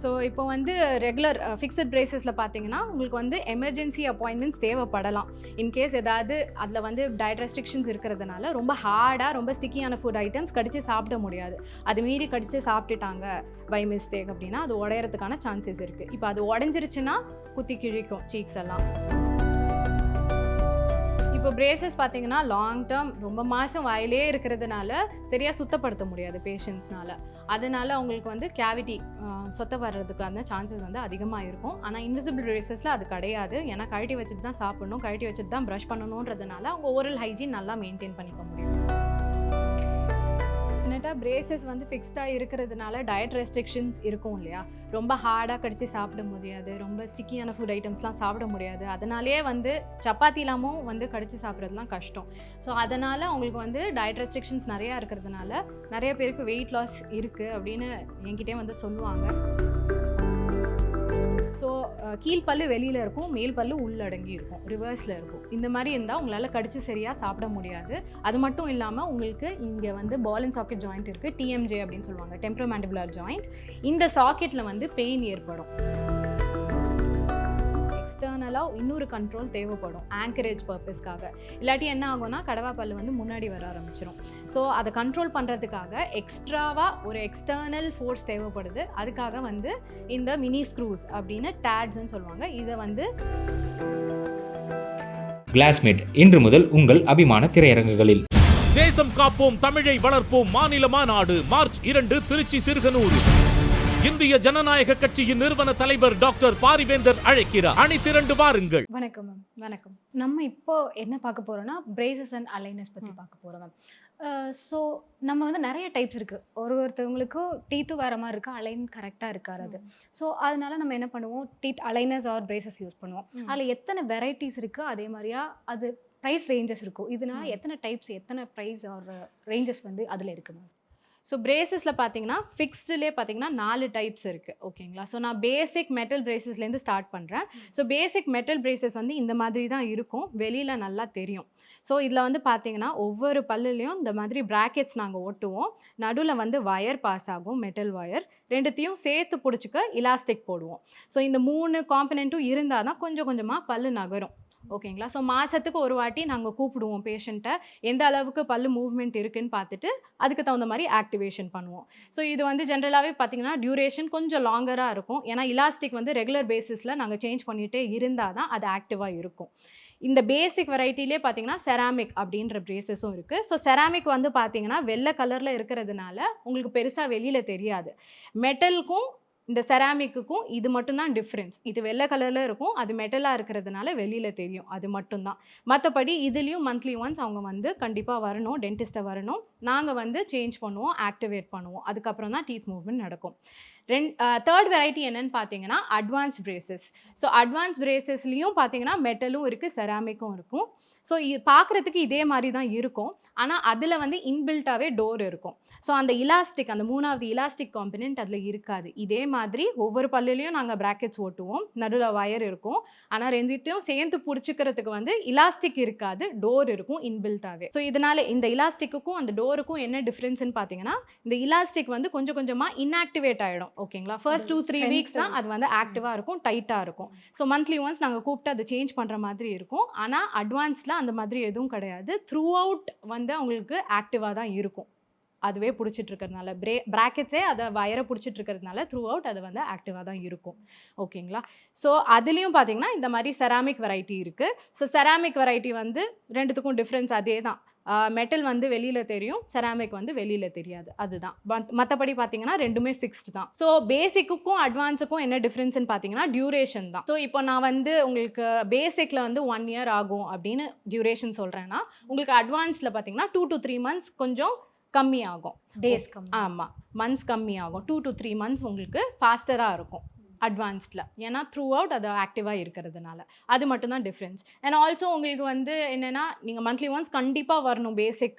So இப்போ வந்து regular fixed பிரேசஸில் பார்த்தீங்கன்னா உங்களுக்கு வந்து எமர்ஜென்சி அப்பாயின்மெண்ட்ஸ் தேவைப்படலாம். இன்கேஸ் ஏதாவது அதில் வந்து டயட் ரெஸ்ட்ரிக்ஷன்ஸ் இருக்கிறதுனால ரொம்ப ஹார்டாக ரொம்ப ஸ்டிக்கியான ஃபுட் ஐட்டம்ஸ் கடிச்சு சாப்பிட முடியாது. அது மீறி கடிச்சு சாப்பிட்டுட்டாங்க பை மிஸ்டேக் அப்படின்னா அது உடையறதுக்கான சான்சஸ் இருக்குது. இப்போ அது உடஞ்சிருச்சுன்னா குத்தி கிழிக்கும் சீக்ஸ் எல்லாம். இப்போ பிரேசஸ் பார்த்தீங்கன்னா லாங் டேர்ம் ரொம்ப மாதம் வாயிலே இருக்கிறதுனால சரியாக சுத்தப்படுத்த முடியாது பேஷண்ட்ஸ்னால. அதனால அவங்களுக்கு வந்து கேவிட்டி சொத்த வர்றதுக்கான சான்சஸ் வந்து அதிகமாக இருக்கும். ஆனால் இன்விசிபிள் பிரேசஸில் அது கிடையாது. ஏன்னா கழட்டி வச்சுட்டு தான் சாப்பிடணும், கழட்டி வச்சுட்டு தான் ப்ரஷ் பண்ணணுன்றதுனால அவங்க ஓரல் ஹைஜீன் நல்லா மெயின்டைன் பண்ணிக்க முடியும். பிரேசஸ் வந்து ஃபிக்ஸ்டாக இருக்கிறதுனால டயட் ரெஸ்ட்ரிக்ஷன்ஸ் இருக்கும் இல்லையா, ரொம்ப ஹார்டாக கடிச்சு சாப்பிட முடியாது, ரொம்ப ஸ்டிக்கியான ஃபுட் ஐட்டம்ஸ்லாம் சாப்பிட முடியாது. அதனாலேயே வந்து சப்பாத்தி இல்லாமல் வந்து கடிச்சு சாப்பிட்றதுலாம் கஷ்டம். ஸோ அதனால் அவங்களுக்கு வந்து டயட் ரெஸ்ட்ரிக்ஷன்ஸ் நிறையா இருக்கிறதுனால நிறைய பேருக்கு வெயிட் லாஸ் இருக்குது அப்படின்னு என்கிட்டே வந்து சொல்லுவாங்க. ஸோ கீழ்ப்பல்லு வெளியில் இருக்கும், மேல் பல்லு உள்ளடங்கி இருக்கும், ரிவர்ஸில் இருக்கும். இந்த மாதிரி இருந்தால் உங்களால் கடிச்சு சரியாக சாப்பிட முடியாது. அது மட்டும் இல்லாமல் உங்களுக்கு இங்கே வந்து பால் அண்ட் சாக்கெட் ஜாயிண்ட் இருக்குது, டிஎம்ஜே அப்படின்னு சொல்லுவாங்க, டெம்பரோமேண்டிபுலர் ஜாயிண்ட். இந்த சாக்கெட்டில் வந்து பெயின் ஏற்படும். எக்ஸ்டர்னலாக இன்னொரு கண்ட்ரோல் தேவைப்படும் ஆங்கரேஜ் பர்பஸ்க்காக. இல்லாட்டி என்ன ஆகும்னா கடவா பல்லு வந்து முன்னாடி வர ஆரம்பிச்சிடும். ஸோ அதை கண்ட்ரோல் பண்ணுறதுக்காக எக்ஸ்ட்ராவாக ஒரு எக்ஸ்டர்னல் ஃபோர்ஸ் தேவைப்படுது. அதுக்காக வந்து இந்த மினி ஸ்க்ரூஸ் அப்படின்னு டேட்ஸ்ன்னு சொல்லுவாங்க. இதை வந்து கிளாஸ்மேட் இன்று முதல் உங்கள் அபிமான திரையரங்குகளில். தேசம் காப்போம் தமிழை வளர்ப்போம் மாநில மாநாடு மார்ச் 2 திருச்சி சிறுகனூர். இந்திய ஜனநாயக கட்சியின் நிறுவன தலைவர் டாக்டர் பாரிவேந்தர் அழைக்கிறார். அணிதிரண்டு வாருங்கள். வணக்கம் மேம். வணக்கம். நம்ம இப்போ என்ன பார்க்க போகிறோம்னா பிரேசஸ் அண்ட் அலைனஸ் பற்றி பார்க்க போகிறோம் மேம். ஸோ நம்ம வந்து நிறைய டைப்ஸ் இருக்குது. ஒருத்தவங்களுக்கும் டீத்து வேறு மாதிரி இருக்குது, அலைன் கரெக்டாக இருக்காது. ஸோ அதனால நம்ம என்ன பண்ணுவோம், teeth aligners or braces use பண்ணுவோம். அதில் எத்தனை வெரைட்டிஸ் இருக்குது, அதே மாதிரியா அது ப்ரைஸ் ரேஞ்சஸ் இருக்கும். இதனால எத்தனை டைப்ஸ், எத்தனை ப்ரைஸ் ஆர் ரேஞ்சஸ் வந்து அதில் இருக்குது மேம்? ஸோ பிரேசஸில் பார்த்தீங்கன்னா ஃபிக்ஸ்டுலேயே பார்த்தீங்கன்னா 4 டைப்ஸ் இருக்குது. ஓகேங்களா. ஸோ நான் பேசிக் மெட்டல் பிரேசஸ்லேருந்து ஸ்டார்ட் பண்ணுறேன். ஸோ பேசிக் மெட்டல் பிரேசஸ் வந்து இந்த மாதிரி தான் இருக்கும், வெளியில் நல்லா தெரியும். ஸோ இதில் வந்து பார்த்தீங்கன்னா ஒவ்வொரு பல்லுலேயும் இந்த மாதிரி ப்ராக்கெட்ஸ் நாங்கள் ஒட்டுவோம். நடுவில் வந்து வயர் பாஸ் ஆகும், மெட்டல் வயர். ரெண்டுத்தையும் சேர்த்து பிடிச்சிக்க இலாஸ்டிக் போடுவோம். ஸோ இந்த 3 காம்பனண்ட்டும் இருந்தால் தான் கொஞ்சம் கொஞ்சமாக பல்லு நகரும். ஓகேங்களா. ஸோ மாதத்துக்கு ஒரு வாட்டி நாங்கள் கூப்பிடுவோம் பேஷண்ட்டை, எந்த அளவுக்கு பல்லு மூவ்மெண்ட் இருக்குதுன்னு பார்த்துட்டு அதுக்கு தகுந்த மாதிரி ஆக்டிவேஷன் பண்ணுவோம். ஸோ இது வந்து ஜென்ரலாகவே பார்த்திங்கன்னா டியூரேஷன் கொஞ்சம் லாங்கராக இருக்கும். ஏன்னா இலாஸ்டிக் வந்து ரெகுலர் பேசிஸில் நாங்கள் சேஞ்ச் பண்ணிகிட்டே இருந்தால் தான் அது ஆக்டிவாக இருக்கும். இந்த பேசிக் வெரைட்டிலே பார்த்தீங்கன்னா செராமிக் அப்படின்ற பிரேசஸும் இருக்குது. ஸோ செராமிக் வந்து பார்த்தீங்கன்னா வெள்ளை கலரில் இருக்கிறதுனால உங்களுக்கு பெருசாக வெளியில் தெரியாது. மெட்டலுக்கும் இந்த செராமிக்குக்கும் இது மட்டும்தான் டிஃப்ரென்ஸ். இது வெள்ளை கலரில் இருக்கும், அது மெட்டலாக இருக்கிறதுனால வெளியில் தெரியும், அது மட்டும்தான். மற்றபடி இதுலேயும் மந்த்லி ஒன்ஸ் அவங்க வந்து கண்டிப்பாக வரணும், டென்டிஸ்ட்டை வரணும். நாங்கள் வந்து சேஞ்ச் பண்ணுவோம், ஆக்டிவேட் பண்ணுவோம். அதுக்கப்புறம் தான் டீத் மூவ்மெண்ட் நடக்கும். தேர்ட் வெரைட்டி என்னன்னு பார்த்தீங்கன்னா அட்வான்ஸ் பிரேசஸ். ஸோ அட்வான்ஸ் பிரேசஸ்லேயும் பார்த்தீங்கன்னா மெட்டலும் இருக்குது, செராமிக்கும் இருக்கும். ஸோ இது பார்க்குறதுக்கு இதே மாதிரி தான் இருக்கும், ஆனால் அதில் வந்து இன்பில்ட்டாகவே டோர் இருக்கும். ஸோ அந்த இலாஸ்டிக், அந்த 3வது இலாஸ்டிக் காம்பனண்ட் அதில் இருக்காது. இதே மாதிரி ஒவ்வொரு பல்லுலேயும் நாங்கள் ப்ராக்கெட்ஸ் ஓட்டுவோம், நடுவில் வயர் இருக்கும். ஆனால் ரெண்டுத்தையும் சேர்ந்து பிடிச்சிக்கிறதுக்கு வந்து இலாஸ்டிக் இருக்காது, டோர் இருக்கும் இன்பில்ட்டாகவே. ஸோ இதனால் இந்த இலாஸ்டிக்குக்கும் அந்த டோருக்கும் என்ன டிஃப்ரென்ஸ்னு பார்த்தீங்கன்னா இந்த இலாஸ்டிக் வந்து கொஞ்சம் கொஞ்சமாக இன்ஆக்டிவேட் ஆகிடும். ஓகேங்களா. ஃபர்ஸ்ட் 2-3 வீக்ஸ் தான் அது வந்து ஆக்டிவாக இருக்கும், டைட்டாக இருக்கும். ஸோ மந்த்லி ஒன்ஸ் நாங்கள் கூப்பிட்டு அதை சேஞ்ச் பண்ணுற மாதிரி இருக்கும். ஆனால் அட்வான்ஸில் அந்த மாதிரி எதுவும் கிடையாது. த்ரூ அவுட் வந்து அவங்களுக்கு ஆக்டிவாக தான் இருக்கும். அதுவே பிடிச்சிட்டு இருக்கிறதுனால ப்ராக்கெட்ஸே அதை வயரை பிடிச்சிட்டு இருக்கிறதுனால த்ரூ அவுட் அது வந்து ஆக்டிவாக தான் இருக்கும். ஓகேங்களா. ஸோ அதுலேயும் பார்த்தீங்கன்னா இந்த மாதிரி செராமிக் வெரைட்டி இருக்குது. ஸோ செராமிக் வெரைட்டி வந்து ரெண்டுத்துக்கும் டிஃப்ரென்ஸ் அதே தான். மெட்டல் வந்து வெளியில் தெரியும், செராமிக் வந்து வெளியில் தெரியாது, அதுதான். மற்றபடி பார்த்தீங்கன்னா ரெண்டுமே ஃபிக்ஸ்டு தான். ஸோ பேசிக்குக்கும் அட்வான்ஸுக்கும் என்ன டிஃப்ரென்ஸ்னு பார்த்தீங்கன்னா டியூரேஷன் தான். ஸோ இப்போ நான் வந்து உங்களுக்கு பேசிக்கில் வந்து 1 இயர் ஆகும் அப்படின்னு டியூரேஷன் சொல்கிறேன்னா, உங்களுக்கு அட்வான்ஸில் பார்த்தீங்கன்னா 2 to 3 months கொஞ்சம் கம்மி ஆகும், டேஸ் கம்மி. ஆமாம், மந்த்ஸ் கம்மி ஆகும். 2 to 3 months உங்களுக்கு ஃபாஸ்டராக இருக்கும் அட்வான்ஸ்டில். ஏன்னா த்ரூ அவுட் அது ஆக்டிவாக இருக்கிறதுனால அது மட்டும்தான் டிஃப்ரென்ஸ். அண்ட் ஆல்சோ உங்களுக்கு வந்து என்னென்னா நீங்கள் மந்த்லி ஒன்ஸ் கண்டிப்பாக வரணும் பேசிக்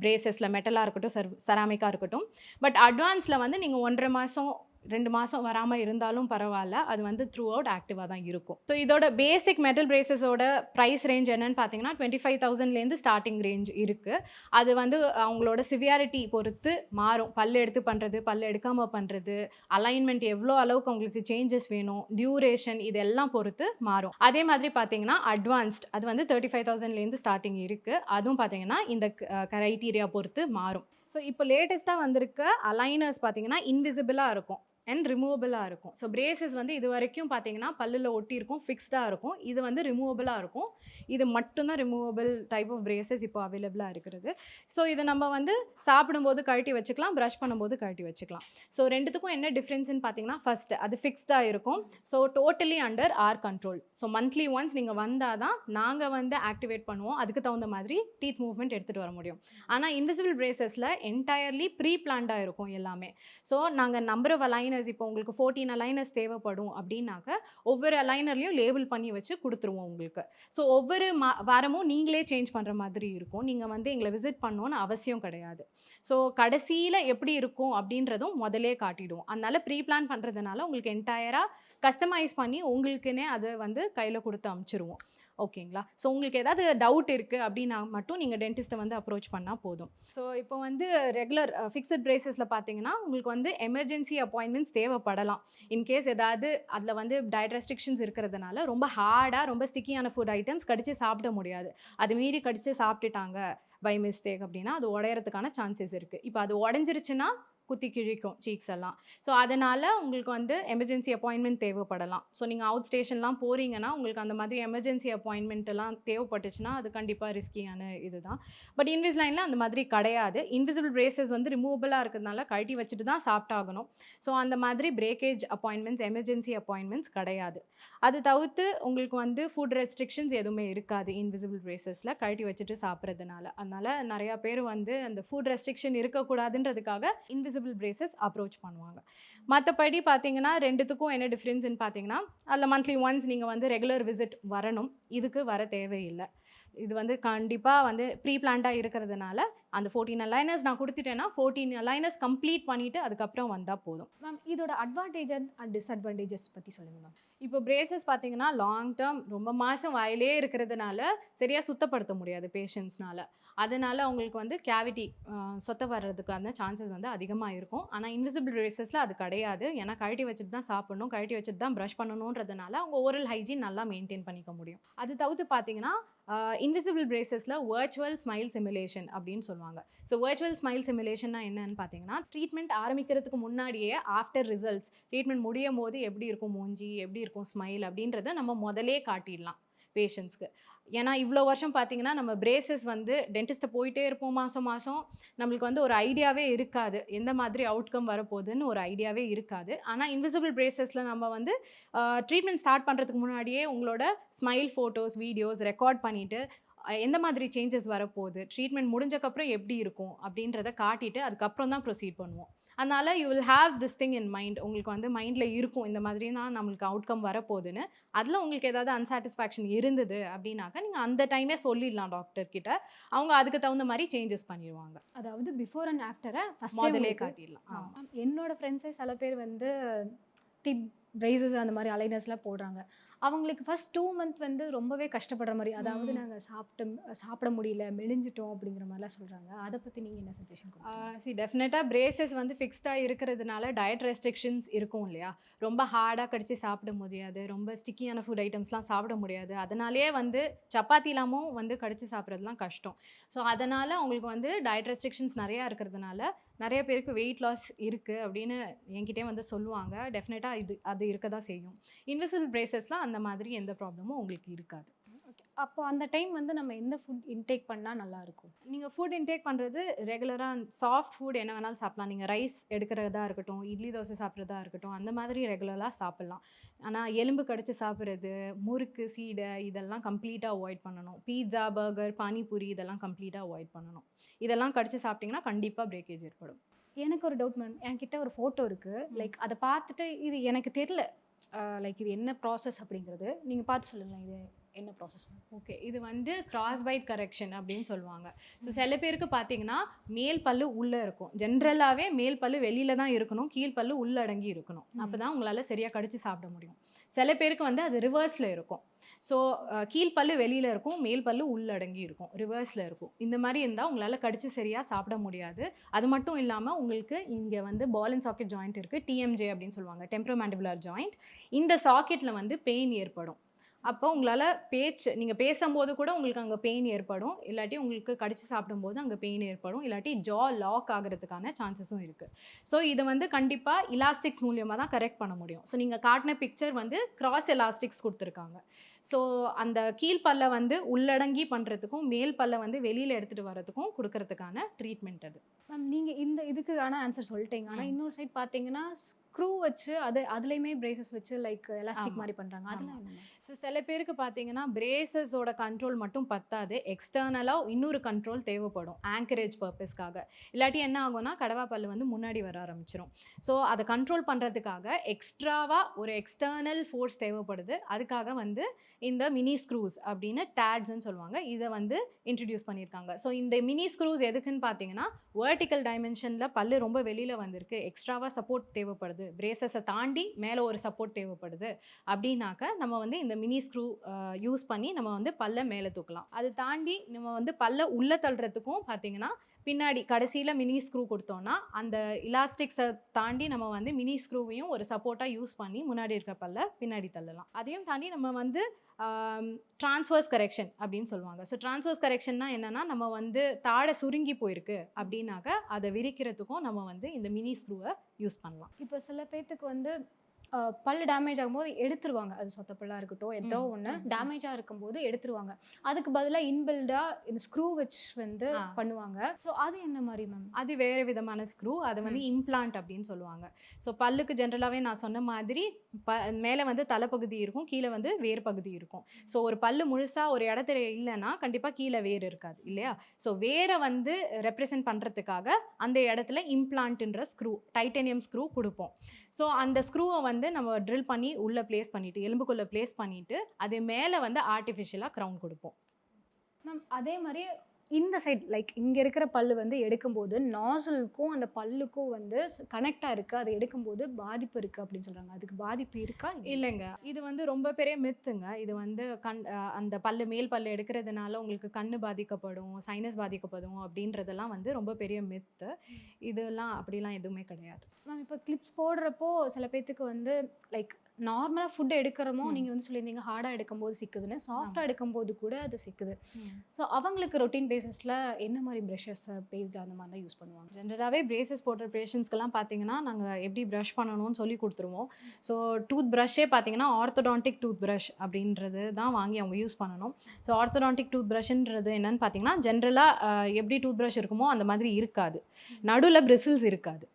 பிரேசஸில், மெட்டலாக இருக்கட்டும் செராமிக்காக இருக்கட்டும். பட் அட்வான்ஸில் வந்து நீங்கள் 1.5 மாதம் 2 மாதம் வராமல் இருந்தாலும் பரவாயில்ல, அது வந்து த்ரூ அவுட் ஆக்டிவாக தான் இருக்கும். ஸோ இதோட பேசிக் மெட்டல் பிரேசஸோட ப்ரைஸ் ரேஞ்ச் என்னன்னு பார்த்தீங்கன்னா 25,000லேருந்து ஸ்டார்டிங் ரேஞ்ச் இருக்குது. அது வந்து அவங்களோட சிவியாரிட்டி பொறுத்து மாறும். பல் எடுத்து பண்ணுறது, பல் எடுக்காமல் பண்ணுறது, அலைன்மெண்ட் எவ்வளோ அளவுக்கு அவங்களுக்கு சேஞ்சஸ் வேணும், டியூரேஷன் இதெல்லாம் பொறுத்து மாறும். அதே மாதிரி பார்த்தீங்கன்னா அட்வான்ஸ்ட் அது வந்து 35,000லேருந்து ஸ்டார்டிங் இருக்குது. அதுவும் பார்த்தீங்கன்னா இந்த க்ரைட்டீரியா பொறுத்து மாறும். ஸோ இப்போ லேட்டஸ்ட்டாக வந்திருக்க அலைனர்ஸ் பார்த்தீங்கன்னா இன்விசிபிளாக இருக்கும் அண்ட் ரிமூவபிளாக இருக்கும். ஸோ பிரேசஸ் வந்து இது வரைக்கும் பார்த்தீங்கன்னா பல்லில் ஒட்டியிருக்கும், ஃபிக்ஸ்டாக இருக்கும். இது வந்து ரிமூவபிளாக இருக்கும். இது மட்டும்தான் ரிமூவபிள் டைப் ஆஃப் பிரேசஸ் இப்போ அவைலபிளாக இருக்கிறது. ஸோ இது நம்ம வந்து சாப்பிடும்போது கழட்டி வச்சுக்கலாம், ப்ரஷ் பண்ணும்போது கழட்டி வச்சுக்கலாம். ஸோ ரெண்டுத்துக்கும் என்ன டிஃப்ரென்ஸ்னு பார்த்தீங்கன்னா ஃபஸ்ட்டு அது ஃபிக்ஸ்டாக இருக்கும். So totally under R control. So monthly once நீங்கள் வந்தால் தான் நாங்கள் வந்து ஆக்டிவேட் பண்ணுவோம். அதுக்கு தகுந்த மாதிரி டீத் மூவ்மெண்ட் எடுத்துகிட்டு வர முடியும். ஆனால் இன்விசிபிள் பிரேசஸில் என்டையர்லி ப்ரீ பிளான்டாக இருக்கும் எல்லாமே. ஸோ நாங்கள் நம்பர் ஆஃப் அலைனர்ஸ் இப்போ உங்களுக்கு 14 அலைனர்ஸ் தேவைப்படும் அப்படின்னாக்க ஒவ்வொரு அலைனர்லையும் லேபிள் பண்ணி வச்சு கொடுத்துருவோம் உங்களுக்கு. ஸோ ஒவ்வொரு வாரமும் நீங்களே சேஞ்ச் பண்ணுற மாதிரி இருக்கும். நீங்கள் வந்து எங்களை விசிட் பண்ணணும்னு அவசியம் கிடையாது. ஸோ கடைசியில் எப்படி இருக்கும் அப்படின்றதும் முதலே காட்டிடுவோம். அதனால ப்ரீ பிளான் பண்ணுறதுனால உங்களுக்கு என்டையராக கஸ்டமைஸ் பண்ணி உங்களுக்குன்னே அதை வந்து கையில் கொடுத்து அமுச்சிருவோம். ஓகேங்களா? ஸோ உங்களுக்கு ஏதாவது டவுட் இருக்குது அப்படின்னா மட்டும் நீங்கள் டென்டிஸ்ட்டை வந்து அப்ரோச் பண்ணால் போதும். ஸோ இப்போ வந்து ரெகுலர் ஃபிக்ஸட் பிரேசஸில் பார்த்தீங்கன்னா உங்களுக்கு வந்து எமர்ஜென்சி அப்பாயின்மெண்ட்ஸ் தேவைப்படலாம். இன்கேஸ் ஏதாவது அதில் வந்து டயட் ரெஸ்ட்ரிக்ஷன்ஸ் இருக்கிறதுனால ரொம்ப ஹார்டாக ரொம்ப ஸ்டிக்கியான ஃபுட் ஐட்டம்ஸ் கடிச்சு சாப்பிட முடியாது. அது மீறி கடிச்சு சாப்பிட்டுட்டாங்க பை மிஸ்டேக் அப்படின்னா அது உடையறதுக்கான சான்சஸ் இருக்குது. இப்போ அது உடஞ்சிருச்சுன்னா குத்தி கிழிக்கும் சீக்ஸ் எல்லாம். ஸோ அதனால் உங்களுக்கு வந்து எமர்ஜென்சி அப்பாயின்மெண்ட் தேவைப்படலாம். ஸோ நீங்கள் அவுட் ஸ்டேஷன்லாம் போகிறீங்கன்னா உங்களுக்கு அந்த மாதிரி எமர்ஜென்சி அப்பாயின்மெண்ட் எல்லாம் தேவைப்பட்டுச்சுன்னா அது கண்டிப்பாக ரிஸ்கியான இது தான். பட் இன்விஸ்லைனில் அந்த மாதிரி கிடையாது. இன்விசிபிள் பிரேசஸ் வந்து ரிமூவபிளாக இருக்கிறதுனால கழட்டி வச்சுட்டு தான் சாப்பிட்டாகணும். ஸோ அந்த மாதிரி பிரேக்கேஜ் அப்பாயின்மெண்ட்ஸ் எமர்ஜென்சி அப்பாயின்மெண்ட்ஸ் கிடையாது. அது தவிர்த்து உங்களுக்கு வந்து ஃபுட் ரெஸ்ட்ரிக்ஷன்ஸ் எதுவுமே இருக்காது இன்விசிபிள் பிரேசஸில் கழட்டி வச்சுட்டு சாப்பிட்றதுனால. அதனால் நிறையா பேர் வந்து அந்த ஃபுட் ரெஸ்ட்ரிக்ஷன் இருக்கக்கூடாதுன்றதுக்காக இன்விசிபிள் பிரேசஸ் அப்ரோச் பண்ணுவாங்க. மற்றபடி பார்த்தீங்கன்னா ரெண்டுத்துக்கும் என்ன டிஃப்ரென்ஸ்னு பார்த்தீங்கன்னா அதில் மந்த்லி ஒன்ஸ் நீங்கள் வந்து ரெகுலர் விசிட் வரணும். இதுக்கு வர தேவையில்லை. இது வந்து கண்டிப்பாக வந்து ப்ரீ பிளான்டாக இருக்கிறதுனால அந்த 14 அலைனர்ஸ் நான் கொடுத்துட்டேன்னா 14 அலைனர்ஸ் கம்ப்ளீட் பண்ணிவிட்டு அதுக்கப்புறம் வந்தால் போதும். மேம் இதோட அட்வான்டேஜ் அண்ட் டிஸ்அட்வான்டேஜஸ் பற்றி சொல்லுங்கள் மேம். இப்போ பிரேசஸ் பார்த்தீங்கன்னா லாங் டேர்ம் ரொம்ப மாதம் வாயிலே இருக்கிறதுனால சரியாக சுத்தப்படுத்த முடியாது பேஷண்ட்ஸ்னால. அதனால் அவங்களுக்கு வந்து கேவிட்டி சொத்த வர்றதுக்கான சான்சஸ் வந்து அதிகமாக இருக்கும். ஆனால் இன்விசிபிள் பிரேசஸில் அது கிடையாது. ஏன்னா கழட்டி வச்சுட்டு தான் சாப்பிடணும், கழட்டி வச்சுட்டு தான் ப்ரஷ் பண்ணணுன்றதுனால அவங்க ஓரல் ஹைஜீன் நல்லா மெயின்டைன் பண்ணிக்க முடியும். அது தவிர்த்து பார்த்தீங்கன்னா இன்விசிபிள் பிரேசஸில் வர்ச்சுவல் ஸ்மைல் சிமுலேஷன் அப்படின்னு சொல்லுவாங்க. ஸோ வர்ச்சுவல் ஸ்மைல் சிமுலேஷன்னா என்னன்னு பார்த்தீங்கன்னா ட்ரீட்மெண்ட் ஆரம்பிக்கிறதுக்கு முன்னாடியே ஆஃப்டர் ரிசல்ட்ஸ் ட்ரீட்மெண்ட் முடியும் போது எப்படி இருக்கும் மூஞ்சி, எப்படி இருக்கும் ஸ்மைல் அப்படின்றத நம்ம முதலே காட்டிடலாம் பேஷண்ட்ஸ்க்கு. ஏன்னா இவ்வளோ வருஷம் பார்த்தீங்கன்னா நம்ம பிரேசஸ் வந்து டென்டிஸ்ட்டை போயிட்டே இருப்போம் மாதம் மாதம். நம்மளுக்கு வந்து ஒரு ஐடியாவே இருக்காது எந்த மாதிரி அவுட்கம் வரப்போகுதுன்னு ஒரு ஐடியாவே இருக்காது. ஆனால் இன்விசிபிள் பிரேசஸில் நம்ம வந்து ட்ரீட்மெண்ட் ஸ்டார்ட் பண்ணுறதுக்கு முன்னாடியே உங்களோட ஸ்மைல் ஃபோட்டோஸ் வீடியோஸ் ரெக்கார்ட் பண்ணிவிட்டு எந்த மாதிரி சேஞ்சஸ் வரப்போகுது, ட்ரீட்மெண்ட் முடிஞ்சக்கப்புறம் எப்படி இருக்கும் அப்படின்றத காட்டிட்டு அதுக்கப்புறம் தான் ப்ரொசீட் பண்ணுவோம். அதனால் you will have this thing in mind. உங்களுக்கு வந்து மைண்டில் இருக்கும் இந்த மாதிரி தான் நம்மளுக்கு அவுட்கம் வரப்போகுதுன்னு. அதில் உங்களுக்கு ஏதாவது அன்சாட்டிஸ்ஃபேக்ஷன் இருந்தது அப்படின்னாக்கா நீங்கள் அந்த டைமே சொல்லிடலாம் டாக்டர்கிட்ட. அவங்க அதுக்கு தகுந்த மாதிரி சேஞ்சஸ் பண்ணிடுவாங்க. அதாவது பிஃபோர் அண்ட் ஆஃப்டரை முதலே காட்டிடலாம். என்னோட ஃப்ரெண்ட்ஸே சில பேர் வந்து டிப் பிரேசஸ் அந்த மாதிரி அலைனர்ஸ்லாம் போடுறாங்க. அவங்களுக்கு ஃபர்ஸ்ட் 2 மந்த் வந்து ரொம்பவே கஷ்டப்படுற மாதிரி, அதாவது நாங்கள் சாப்பிட முடியல, மெலிஞ்சிட்டோம் அப்படிங்கிற மாதிரிலாம் சொல்கிறாங்க. அதை பற்றி நீங்கள் என்ன சஜஷன் கொடுங்க? டெஃபினட்டாக பிரேசஸ் வந்து ஃபிக்ஸ்டாக இருக்கிறதுனால டயட் ரெஸ்ட்ரிக்ஷன்ஸ் இருக்கும் இல்லையா? ரொம்ப ஹார்டாக கடிச்சு சாப்பிட முடியாது, ரொம்ப ஸ்டிக்கியான ஃபுட் ஐட்டம்ஸ்லாம் சாப்பிட முடியாது. அதனாலேயே வந்து சப்பாத்திலாமும் வந்து கடிச்சு சாப்பிட்றதுலாம் கஷ்டம். ஸோ அதனால் அவங்களுக்கு வந்து டயட் ரெஸ்ட்ரிக்ஷன்ஸ் நிறையா இருக்கிறதுனால நிறைய பேருக்கு வெயிட் லாஸ் இருக்குது அப்படின்னு என்கிட்டே வந்து சொல்லுவாங்க. டெஃபினட்டாக அது இருக்க தான் செய்யும். இன்விசிபிள் பிரேசஸ்லாம் அந்த மாதிரி எந்த ப்ராப்ளமும் உங்களுக்கு இருக்காது. ஓகே, அப்போ அந்த டைம் வந்து நம்ம எந்த ஃபுட் இன்டேக் பண்ணால் நல்லாயிருக்கும்? நீங்கள் ஃபுட் இன்டேக் பண்ணுறது ரெகுலராக சாஃப்ட் ஃபுட் என்ன வேணாலும் சாப்பிட்லாம். நீங்கள் ரைஸ் எடுக்கிறதா இருக்கட்டும், இட்லி தோசை சாப்பிட்றதா இருக்கட்டும், அந்த மாதிரி ரெகுலராக சாப்பிட்லாம். ஆனால் எலும்பு கடிச்சு சாப்பிட்றது, முறுக்கு, சீடை இதெல்லாம் கம்ப்ளீட்டாக அவாய்ட் பண்ணணும். பீட்சா, பர்கர், பானிபூரி இதெல்லாம் கம்ப்ளீட்டாக அவாய்ட் பண்ணணும். இதெல்லாம் கடிச்சு சாப்பிட்டிங்கன்னா கண்டிப்பாக பிரேக்கேஜ் ஏற்படும். எனக்கு ஒரு டவுட் மேம், என்கிட்ட ஒரு ஃபோட்டோ இருக்குது. லைக் அதை பார்த்துட்டு இது எனக்கு தெரியல, லைக் இது என்ன ப்ராசஸ் அப்படிங்கிறது நீங்கள் பார்த்து சொல்லுங்களேன். இது என்ன ப்ராசஸ்? ஓகே, இது வந்து கிராஸ் பைட் கரெக்ஷன் அப்படின்னு சொல்லுவாங்க. ஸோ சில பேருக்கு பார்த்தீங்கன்னா மேல் பல்லு உள்ளே இருக்கும். ஜென்ரலாகவே மேல் பல்லு வெளியில தான் இருக்கணும், கீழ் பல்லு உள்ளடங்கி இருக்கணும். அப்போ தான் உங்களால் சரியாக கடிச்சு சாப்பிட முடியும். சில பேருக்கு வந்து அது ரிவர்ஸில் இருக்கும். ஸோ கீழ் பல்லு வெளியில் இருக்கும், மேல் பல்லு உள்ளடங்கி இருக்கும், ரிவர்ஸில் இருக்கும். இந்த மாதிரி இருந்தால் உங்களால் கடிச்சு சரியாக சாப்பிட முடியாது. அது மட்டும் இல்லாமல் உங்களுக்கு இங்கே வந்து பால் அண்ட் சாக்கெட் ஜாயிண்ட் இருக்குது, டிஎம்ஜே அப்படின்னு சொல்லுவாங்க, டெம்பரோமேண்டிபுலர் ஜாயிண்ட். இந்த சாக்கெட்டில் வந்து பெயின் ஏற்படும். அப்போ உங்களால் நீங்கள் பேசும்போது கூட உங்களுக்கு அங்கே பெயின் ஏற்படும், இல்லாட்டி உங்களுக்கு கடிச்சு சாப்பிடும்போது அங்கே பெயின் ஏற்படும், இல்லாட்டி ஜா லாக் ஆகிறதுக்கான சான்சஸும் இருக்குது. ஸோ இதை வந்து கண்டிப்பாக இலாஸ்டிக்ஸ் மூலியமாக தான் கரெக்ட் பண்ண முடியும். ஸோ நீங்கள் காட்டின பிக்சர் வந்து கிராஸ் எலாஸ்டிக்ஸ் கொடுத்துருக்காங்க. ஸோ அந்த கீழ்பல்லை வந்து உள்ளடங்கி பண்ணுறதுக்கும் மேல் பல்லை வந்து வெளியில் எடுத்துகிட்டு வரதுக்கும் கொடுக்கறதுக்கான ட்ரீட்மெண்ட் அது. மேம் நீங்கள் இந்த இதுக்கான ஆன்சர் சொல்லிட்டீங்க. ஆனால் இன்னொரு சைட் பார்த்தீங்கன்னா ஸ்க்ரூ வச்சு அதுலேயுமே பிரேசஸ் வச்சு லைக் எலாஸ்டிக் மாதிரி பண்ணுறாங்க. அதெல்லாம் என்ன? ஸோ சில பேருக்கு பார்த்தீங்கன்னா பிரேசஸோட கண்ட்ரோல் மட்டும் பத்தாது, எக்ஸ்டர்னலாக இன்னொரு கண்ட்ரோல் தேவைப்படும் ஆங்கரேஜ் பர்பஸ்க்காக. இல்லாட்டி என்ன ஆகும்னா கடவா பல்லு வந்து முன்னாடி வர ஆரம்பிச்சிடும். ஸோ அதை கண்ட்ரோல் பண்ணுறதுக்காக எக்ஸ்ட்ராவாக ஒரு எக்ஸ்டர்னல் ஃபோர்ஸ் தேவைப்படுது. அதுக்காக வந்து இந்த மினி ஸ்க்ரூஸ் அப்படின்னு டேட்ஸ்ன்னு சொல்லுவாங்க, இதை வந்து இன்ட்ரடியூஸ் பண்ணியிருக்காங்க. ஸோ இந்த மினி ஸ்க்ரூஸ் எதுக்குன்னு பார்த்தீங்கன்னா வெர்டிக்கல் டைமென்ஷனில் பல்லு ரொம்ப வெளியில் வந்திருக்கு, எக்ஸ்ட்ராவாக சப்போர்ட் தேவைப்படுது, பிரேசஸை தாண்டி மேலே ஒரு சப்போர்ட் தேவைப்படுது அப்படின்னாக்க நம்ம வந்து இந்த மினி ஸ்க்ரூ யூஸ் பண்ணி நம்ம வந்து பல்லை மேலே தூக்கலாம். அது தாண்டி நம்ம வந்து பல்லை உள்ளே தள்ளுறதுக்கும் பார்த்தீங்கன்னா பின்னாடி கடைசியில் மினி ஸ்க்ரூ கொடுத்தோன்னா அந்த இலாஸ்டிக்ஸை தாண்டி நம்ம வந்து மினி ஸ்க்ரூவையும் ஒரு சப்போர்ட்டாக யூஸ் பண்ணி முன்னாடி இருக்கிற பல்லை பின்னாடி தள்ளலாம். அதையும் தாண்டி நம்ம வந்து ட்ரான்ஸ்வர்ஸ் கரெக்ஷன் அப்படின்னு சொல்லுவாங்க. ஸோ ட்ரான்ஸ்வர்ஸ் கரெக்ஷன்னா என்னென்னா நம்ம வந்து தாடை சுருங்கி போயிருக்கு அப்படின்னாக்க அதை விரிக்கிறதுக்கும் நம்ம வந்து இந்த மினி ஸ்க்ரூவை யூஸ் பண்ணலாம். இப்போ சில பேர்த்துக்கு வந்து பல்லு டேமேஜ் ஆகும்போது எடுத்துருவாங்க, அது சொத்த பல்லாக இருக்கட்டும் ஏதோ ஒன்று டேமேஜாக இருக்கும்போது எடுத்துருவாங்க. அதுக்கு பதிலாக இன்பில்டாக இந்த ஸ்க்ரூ வச்சு வந்து பண்ணுவாங்க. ஸோ அது என்ன மாதிரி மேம்? அது வேறு விதமான ஸ்க்ரூ, அது வந்து இம்ப்ளான்ட் அப்படின்னு சொல்லுவாங்க. ஸோ பல்லுக்கு ஜென்ரலாகவே நான் சொன்ன மாதிரி மேலே வந்து தலைப்பகுதி இருக்கும், கீழே வந்து வேறு பகுதி இருக்கும். ஸோ ஒரு பல்லு முழுசாக ஒரு இடத்துல இல்லைன்னா கண்டிப்பாக கீழே வேறு இருக்காது இல்லையா? ஸோ வேரை வந்து ரெப்ரசன்ட் பண்ணுறதுக்காக அந்த இடத்துல இம்ப்ளான்ட்ன்ற ஸ்க்ரூ, டைட்டேனியம் ஸ்க்ரூ கொடுப்போம். ஸோ அந்த ஸ்க்ரூவை வந்து நம்ம ட்ரில் பண்ணி உள்ளே ப்ளேஸ் பண்ணிவிட்டு எலும்புக்குள்ளே ப்ளேஸ் பண்ணிவிட்டு அது மேலே வந்து ஆர்டிஃபிஷியலாக க்ரௌன் கொடுப்போம். மேம் அதே மாதிரி இந்த சைட் லைக் இங்கே இருக்கிற பல்லு வந்து எடுக்கும்போது நாசலுக்கும் அந்த பல்லுக்கும் வந்து கனெக்டாக இருக்குது, அது எடுக்கும்போது பாதிப்பு இருக்குது அப்படின்னு சொல்கிறாங்க. அதுக்கு பாதிப்பு இருக்கா? இல்லைங்க, இது வந்து ரொம்ப பெரிய மித்துங்க. இது வந்து அந்த பல்லு மேல் பல்லு எடுக்கிறதுனால உங்களுக்கு கண்ணு பாதிக்கப்படும், சைனஸ் பாதிக்கப்படும் அப்படின்றதெல்லாம் வந்து ரொம்ப பெரிய மித்து. இதெல்லாம் அப்படிலாம் எதுவுமே கிடையாது. மேம் இப்போ கிளிப்ஸ் போடுறப்போ சில பேர்த்துக்கு வந்து லைக் நார்மலாக ஃபுட் எடுக்கிறோமோ நீங்கள் வந்து சொல்லியிருந்தீங்க ஹார்டாக எடுக்கும்போது சிக்குதுன்னு, சாஃப்டாக எடுக்கும்போது கூட அது சிக்குது. ஸோ அவங்களுக்கு ரொட்டீன் பேசிஸில் என்ன மாதிரி ப்ரஷஸ் பேஸ்டு அந்த மாதிரி தான் யூஸ் பண்ணுவாங்க? ஜென்ரலாகவே பிரேசஸ் போடுற பேஷண்ட்ஸ்க்கெல்லாம் பார்த்தீங்கன்னா நாங்கள் எப்படி ப்ரஷ் பண்ணணும்னு சொல்லி கொடுத்துருவோம். ஸோ டூத் ப்ரஷ்ஷே பார்த்தீங்கன்னா ஆர்த்தோடான்டிக் டூத் ப்ரஷ் அப்படின்றது தான் வாங்கி அவங்க யூஸ் பண்ணணும். ஸோ ஆர்த்தோடான்டிக் டூத் ப்ரஷ்ன்றது என்னன்னு பார்த்தீங்கன்னா ஜென்ரலாக எப்படி டூத் ப்ரஷ் இருக்குமோ அந்த மாதிரி இருக்காது, நடுவில் பிரிசில்ஸ் இருக்காது.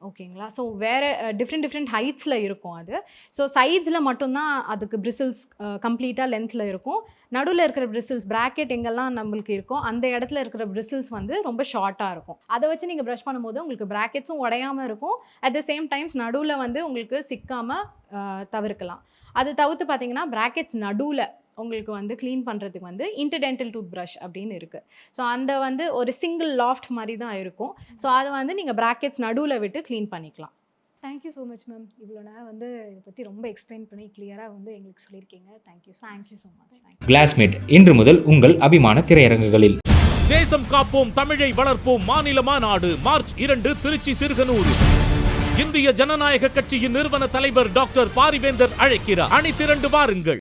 ஓகேங்களா? ஸோ வேறு டிஃப்ரெண்ட் ஹைட்ஸில் இருக்கும் அது. ஸோ சைட்ஸில் மட்டும்தான் அதுக்கு பிரிசில்ஸ் கம்ப்ளீட்டாக லென்த்தில் இருக்கும். நடுவில் இருக்கிற பிரிசில்ஸ் ப்ராக்கெட் எங்கெல்லாம் நம்மளுக்கு இருக்கோ அந்த இடத்துல இருக்கிற பிரிசில்ஸ் வந்து ரொம்ப ஷார்ட்டாக இருக்கும். அதை வச்சு நீங்கள் ப்ரஷ் பண்ணும்போது உங்களுக்கு ப்ராக்கெட்ஸும் உடையாமல் இருக்கும், அட் த சேம் டைம்ஸ் நடுவில் வந்து உங்களுக்கு சிக்காமல் தவிர்க்கலாம். அது தவிர்த்து பார்த்தீங்கன்னா ப்ராக்கெட்ஸ் நடுவில் உங்களுக்கு வந்து க்ளீன் பண்ணுறதுக்கு வந்து இன்டர்டென்டல் டூத் ப்ரஷ் அப்படின்னு இருக்குது. ஸோ அந்த வந்து ஒரு சிங்கிள் லாஃப்ட் மாதிரி தான் இருக்கும். ஸோ அதை வந்து நீங்கள் ப்ராக்கெட்ஸ் நடுவில் விட்டு க்ளீன் பண்ணிக்கலாம். Thank you so much ma'am. இவ்வளோ நேரம் வந்து இதை பற்றி ரொம்ப எக்ஸ்பிளைன் பண்ணி கிளியராக வந்து எங்களுக்கு சொல்லியிருக்கீங்க. Thank you so much. கிளாஸ்மேட் இன்று முதல் உங்கள் அபிமான திரையரங்குகளில். தேசம் காப்போம், தமிழை வளர்ப்போம் மாநில மாநாடு மார்ச் 2 திருச்சி சிறுகனூர். இந்திய ஜனநாயக கட்சியின் நிறுவன தலைவர் டாக்டர் பாரிவேந்தர் அழைக்கிறார். அணிதிரண்டு வாருங்கள்.